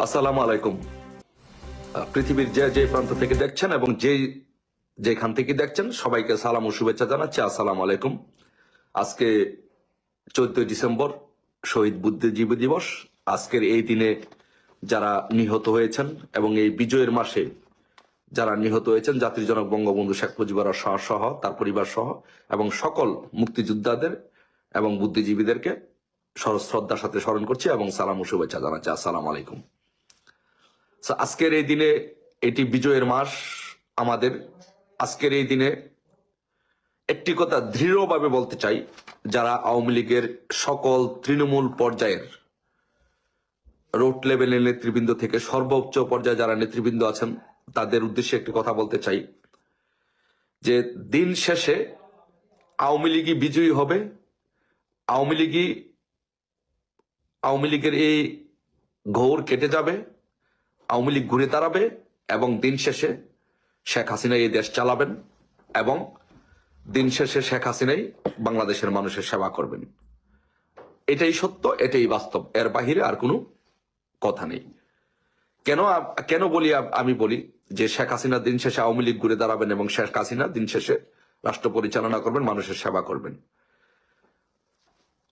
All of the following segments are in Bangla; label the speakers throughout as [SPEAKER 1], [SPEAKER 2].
[SPEAKER 1] আসসালামু আলাইকুম। পৃথিবীর যে যে প্রান্ত থেকে দেখছেন এবং যেখান থেকে দেখছেন সবাইকে সালাম ও শুভেচ্ছা জানাচ্ছি। আসসালামু আলাইকুম। আজকে 14 ডিসেম্বর, শহীদ বুদ্ধিজীবী দিবস। আজকের এই দিনে যারা নিহত হয়েছেন এবং এই বিজয়ের মাসে যারা নিহত হয়েছেন, জাতির জনক বঙ্গবন্ধু শেখ মুজিবুর রহমান সহ তার পরিবার সহ এবং সকল মুক্তিযোদ্ধাদের এবং বুদ্ধিজীবীদেরকে শ্রদ্ধার সাথে স্মরণ করছি এবং সালাম ও শুভেচ্ছা জানাচ্ছি। আসসালামু আলাইকুম। আজকের এই দিনে, এটি বিজয়ের মাস আমাদের। আজকের এই দিনে একটি কথা দৃঢ়ভাবে বলতে চাই, যারা আওয়ামী লীগের সকল তৃণমূল পর্যায়ের রোড লেভেলের নেতৃবৃন্দ থেকে সর্বোচ্চ পর্যায়ে যারা নেতৃবৃন্দ আছেন, তাদের উদ্দেশ্যে একটি কথা বলতে চাই যে দিন শেষে আওয়ামী লীগই বিজয়ী হবে। আওয়ামী লীগের এই ঘোর কেটে যাবে, আওয়ামী লীগ ঘুরে দাঁড়াবে এবং দিন শেষে শেখ হাসিনা এই দেশ চালাবেন এবং দিন শেষে শেখ হাসিনাই বাংলাদেশের মানুষের সেবা করবেন। এটাই সত্য, এটাই বাস্তব, এর বাহিরে আর কোনো কথা নেই। কেন বলি? আমি বলি যে শেখ হাসিনা দিন শেষে আওয়ামী লীগ ঘুরে দাঁড়াবেন এবং শেখ হাসিনা দিন শেষে রাষ্ট্র পরিচালনা করবেন, মানুষের সেবা করবেন।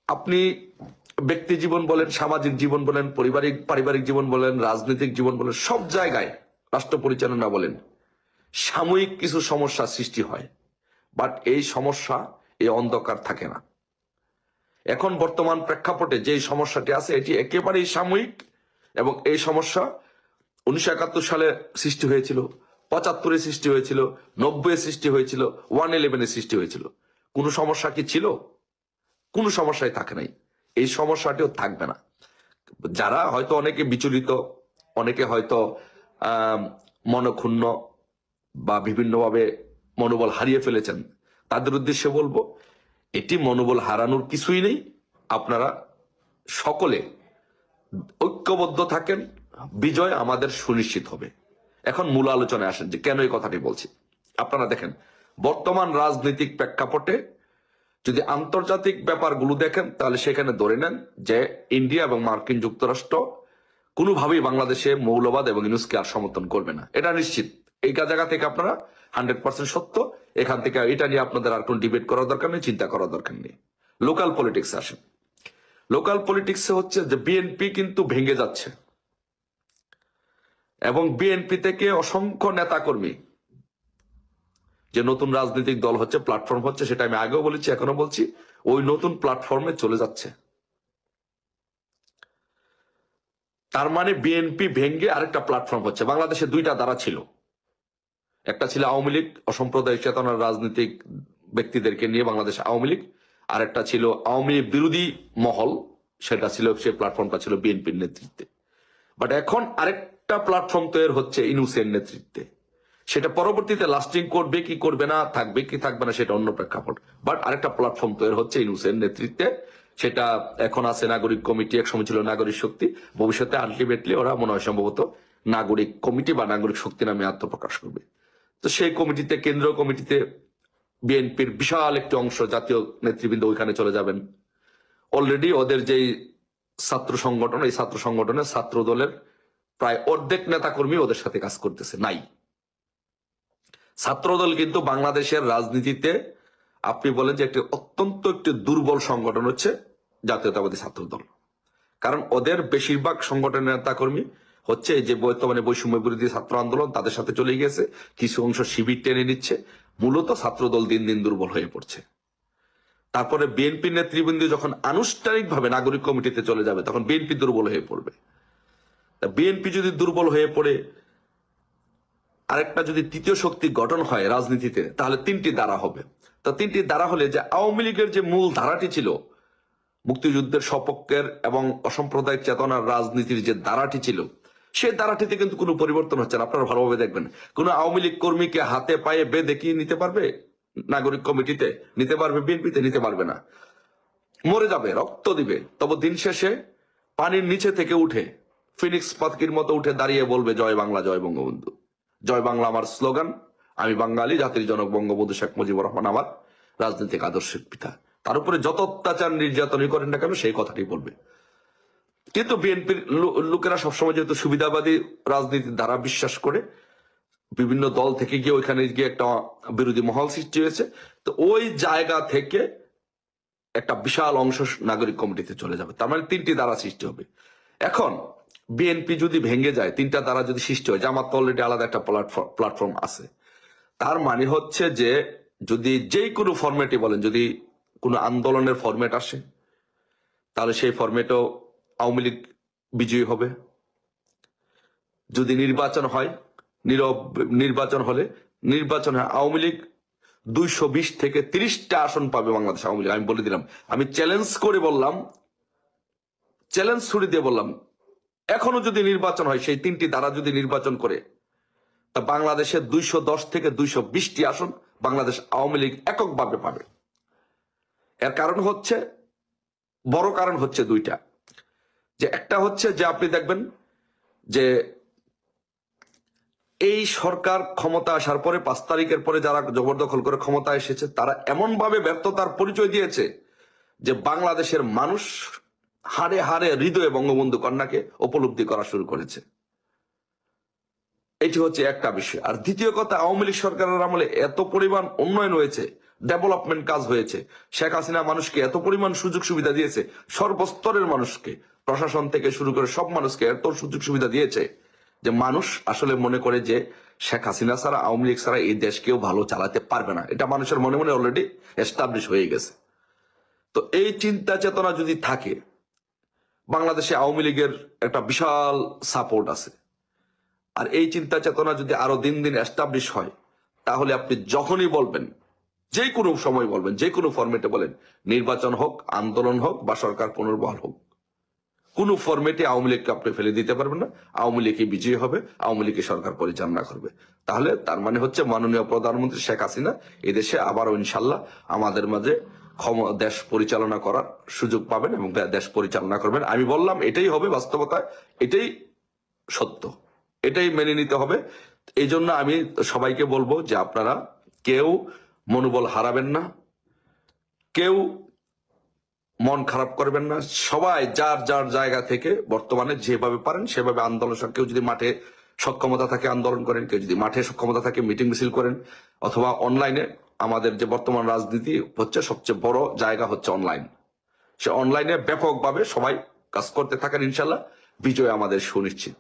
[SPEAKER 1] আপনি ব্যক্তি জীবন বলেন, সামাজিক জীবন বলেন, পারিবারিক জীবন বলেন, রাজনৈতিক জীবন বলেন, সব জায়গায় রাষ্ট্র পরিচালনা বলেন, সাময়িক কিছু সমস্যা সৃষ্টি হয়, বাট এই সমস্যা, এই অন্ধকার থাকে না। এখন বর্তমান প্রেক্ষাপটে যে সমস্যাটি আছে এটি একেবারেই সাময়িক এবং এই সমস্যা 1971 সালে সৃষ্টি হয়েছিল, 75-এ সৃষ্টি হয়েছিল, 90-এ সৃষ্টি হয়েছিল, 111-এ সৃষ্টি হয়েছিল। কোনো সমস্যা কি ছিল? কোনো সমস্যাই থাকে নাই, এই সমস্যাটিও থাকবে না। যারা হয়তো অনেকে বিচলিত, অনেকে হয়তো মনক্ষুণ্ণ বা বিভিন্নভাবে মনোবল হারিয়ে ফেলেছেন, তাদের উদ্দেশ্যে বলবো এটি মনোবল হারানোর কিছুই নেই। আপনারা সকলে ঐক্যবদ্ধ থাকেন, বিজয় আমাদের সুনিশ্চিত হবে। এখন মূল আলোচনায় আসেন যে কেন এই কথাটি বলছি। আপনারা দেখেন, বর্তমান রাজনৈতিক প্রেক্ষাপটে যদি আন্তর্জাতিক ব্যাপারগুলো দেখেন, তাহলে সেখানে ধরে নেন যে ইন্ডিয়া এবং মার্কিন যুক্তরাষ্ট্র কোনোভাবেই বাংলাদেশে মৌলবাদ এবং ইউনুসকে আর সমর্থন করবে না, এটা নিশ্চিত। এই জায়গা থেকে আপনারা 100% সত্য। এখান থেকে এটা নিয়ে আপনাদের আর কোন ডিবেট করার দরকার নেই, চিন্তা করার দরকার নেই। লোকাল পলিটিক্স আসেন। লোকাল পলিটিক্সে হচ্ছে যে বিএনপি কিন্তু ভেঙে যাচ্ছে এবং বিএনপি থেকে অসংখ্য নেতাকর্মী, যে নতুন রাজনৈতিক দল হচ্ছে, প্ল্যাটফর্ম হচ্ছে, সেটা আমি আগেও বলেছি, এখনো বলছি, ওই নতুন প্ল্যাটফর্মে চলে যাচ্ছে। তার মানে বিএনপি ভেঙে আরেকটা প্ল্যাটফর্ম হচ্ছে। বাংলাদেশে দুইটা ধারা ছিল, একটা ছিল আওয়ামী লীগ, অসাম্প্রদায়িক চেতনার রাজনৈতিক ব্যক্তিদেরকে নিয়ে বাংলাদেশ আওয়ামী লীগ, আর একটা ছিল আওয়ামী লীগ বিরোধী মহল, সেটা ছিল, সেই প্ল্যাটফর্মটা ছিল বিএনপির নেতৃত্বে। বাট এখন আরেকটা প্ল্যাটফর্ম তৈরি হচ্ছে ইউনূসের নেতৃত্বে। সেটা পরবর্তীতে লাস্টিং করবে কি করবে না, থাকবে কি থাকবে না, সেটা অন্য প্রেক্ষাপট। বাট আরেকটা প্ল্যাটফর্ম তৈরি হচ্ছে ইউনূসের নেতৃত্বে। সেটা এখন আছে নাগরিক কমিটি, এক সময় ছিল নাগরিক শক্তি, ভবিষ্যতে আলটিমেটলি ওরা মনে হয় সম্ভবত নাগরিক কমিটি বা নাগরিক শক্তি নামে আত্মপ্রকাশ করবে। তো সেই কমিটিতে, কেন্দ্রীয় কমিটিতে বিএনপির বিশাল একটি অংশ, জাতীয় নেতৃবৃন্দ ওইখানে চলে যাবেন। অলরেডি ওদের যেই ছাত্র সংগঠন, এই ছাত্র সংগঠনের ছাত্র দলের প্রায় অর্ধেক নেতাকর্মী ওদের সাথে কাজ করতেছে নাই। ছাত্রদল কিন্তু বাংলাদেশের রাজনীতিতে আপনি বলেন যে অত্যন্ত একটি দুর্বল সংগঠন হচ্ছে জাতীয়তাবাদী ছাত্র দল। কারণ ওদের বেশিরভাগ সংগঠনের নেতাকর্মী হচ্ছে যে বর্তমানে বৈষম্য বিরোধী ছাত্র আন্দোলন, তাদের সাথে চলে গেছে, কিছু অংশ শিবির টেনে নিচ্ছে। মূলত ছাত্রদল দিন দিন দুর্বল হয়ে পড়ছে। তারপরে বিএনপি নেতৃবৃন্দ যখন আনুষ্ঠানিকভাবে নাগরিক কমিটিতে চলে যাবে, তখন বিএনপি দুর্বল হয়ে পড়বে। বিএনপি যদি দুর্বল হয়ে পড়ে, আরেকটা যদি তৃতীয় শক্তি গঠন হয় রাজনীতিতে, তাহলে তিনটি ধারা হবে। তো তিনটি ধারা হলে যে আওয়ামী লীগের যে মূল ধারাটি ছিল, মুক্তিযুদ্ধের সপক্ষের এবং অসাম্প্রদায়িক চেতনার রাজনীতির যে ধারাটি ছিল, সেই ধারাটিতে কিন্তু কোনো পরিবর্তন হচ্ছে না। আপনারা ভালোভাবে দেখবেন, কোন আওয়ামী লীগ কর্মীকে হাতে পায়ে বেঁধে কি নিতে পারবে নাগরিক কমিটিতে? নিতে পারবে? বিএনপিতে নিতে পারবে না। মরে যাবে, রক্ত দিবে, তবে দিন শেষে পানির নিচে থেকে উঠে ফিনিক্স পাখির মতো উঠে দাঁড়িয়ে বলবে জয় বাংলা, জয় বঙ্গবন্ধু। জয় বাংলা আমার স্লোগান, আমি বাঙালি, জাতির জনক বঙ্গবন্ধু শেখ মুজিবুর রহমান আমার রাজনৈতিক আদর্শের পিতা। তার উপরে যত অত্যাচার নির্যাতনই করেন না কেন, সেই কথাটি বলবে। কিন্তু বিএনপির লোকেরা সবসময় যেহেতু সুবিধাবাদী রাজনীতির দ্বারা বিশ্বাস করে, বিভিন্ন দল থেকে গিয়ে ওইখানে গিয়ে একটা বিরোধী মহল সৃষ্টি হয়েছে। তো ওই জায়গা থেকে একটা বিশাল অংশ নাগরিক কমিটিতে চলে যাবে। তার মানে 3টি ধারা সৃষ্টি হবে। এখন বিএনপি যদি ভেঙে যায়, 3টা ধারা যদি সৃষ্টি হয়, জামাত তো অলরেডি আলাদা একটা প্ল্যাটফর্ম আছে, তার মানে হচ্ছে যে যদি যেই কোনো ফরম্যাটে বলেন, যদি কোনো আন্দোলনের ফরম্যাট আসে, তাহলে সেই ফরম্যাটও আওয়ামী লীগ বিজয়ী হবে। যদি নির্বাচন হয়, নির্বাচন হলে নির্বাচনে আওয়ামী লীগ 220 থেকে 30টা আসন পাবে বাংলাদেশ আওয়ামী লীগ। আমি বলে দিলাম, আমি চ্যালেঞ্জ করে বললাম, চ্যালেঞ্জ ছুড়ে দিয়ে বললাম, এখনো যদি নির্বাচন হয়, সেই 3টি ধারা যদি নির্বাচন করে, তা বাংলাদেশের 210 থেকে 220টি আসন বাংলাদেশ আওয়ামী লীগ এককভাবে পাবে। এর কারণ হচ্ছে, বড় কারণ হচ্ছে 2টা। যে একটা হচ্ছে যে আপনি দেখবেন যে এই সরকার ক্ষমতা আসার পরে 5 তারিখের পরে যারা জবরদখল করে ক্ষমতা এসেছে, তারা এমন ভাবে ব্যর্থতার পরিচয় দিয়েছে যে বাংলাদেশের মানুষ হাড়ে হাড়ে হৃদয়ে বঙ্গবন্ধু কন্যাকে উপলব্ধি করা শুরু করেছে। এটি হচ্ছে একটা বিষয়। আর দ্বিতীয় কথা, আওয়ামী লীগ সরকারের আমলে এত পরিমাণ উন্নয়ন হয়েছে, ডেভেলপমেন্ট কাজ হয়েছে, শেখ হাসিনা মানুষকে এত পরিমাণ সুযোগ সুবিধা দিয়েছে, সর্বস্তরের মানুষকে, প্রশাসন থেকে শুরু করে সব মানুষকে এত সুযোগ সুবিধা দিয়েছে যে মানুষ আসলে মনে করে যে শেখ হাসিনা ছাড়া, আওয়ামী লীগ ছাড়া এই দেশ কেউ ভালো চালাতে পারবে না। এটা মানুষের মনে মনে অলরেডি এস্টাবলিশ হয়ে গেছে। তো এই চিন্তা চেতনা যদি থাকে, বাংলাদেশে আওয়ামী লীগের একটা বিশাল সাপোর্ট আছে। আর এই চিন্তা চেতনা যদি আরো দিন দিন এস্টাবলিশ হয়, তাহলে আপনি যখনই বলবেন, যে কোনো সময় বলবেন, যে কোনো ফরম্যাটে বলেন, নির্বাচন হোক, আন্দোলন হোক বা সরকার পুনর্বহাল হোক, কোন ফরম্যাটে আওয়ামী লীগকে আপনি ফেলে দিতে পারবেন না। আওয়ামী লীগই বিজয়ী হবে, আওয়ামী লীগই সরকার পরিচালনা করবে। তাহলে তার মানে হচ্ছে মাননীয় প্রধানমন্ত্রী শেখ হাসিনা এদেশে আবারও ইনশাল্লাহ আমাদের মাঝে দেশ পরিচালনা করার সুযোগ পাবেন এবং দেশ পরিচালনা করবেন। আমি বললাম এটাই হবে বাস্তবতা, এটাই সত্য, এটাই মেনে নিতে হবে। এই জন্য আমি সবাইকে বলবো যে আপনারা কেউ মনোবল হারাবেন না, কেউ মন খারাপ করবেন না। সবাই যার যার জায়গা থেকে বর্তমানে যেভাবে পারেন সেভাবে আন্দোলন, কেউ যদি মাঠে সক্ষমতা থাকে আন্দোলন করেন, কেউ যদি মাঠে সক্ষমতা থাকে মিটিং মিছিল করেন, অথবা অনলাইনে। আমাদের যে বর্তমান রাজনীতি হচ্ছে সবচেয়ে বড় জায়গা হচ্ছে অনলাইন। সে অনলাইনে ব্যাপকভাবে সবাই কাজ করতে থাকেন, ইনশাল্লাহ বিজয় আমাদের সুনিশ্চিত।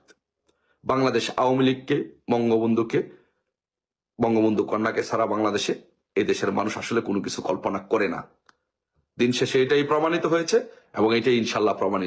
[SPEAKER 1] বাংলাদেশ আওয়ামী লীগকে, বঙ্গবন্ধুকে, বঙ্গবন্ধু কন্যাকে ছাড়া বাংলাদেশে এই দেশের মানুষ আসলে কোনো কিছু কল্পনা করে না। দিন শেষে এটাই প্রমাণিত হয়েছে এবং এটাই ইনশাল্লাহ প্রমাণিত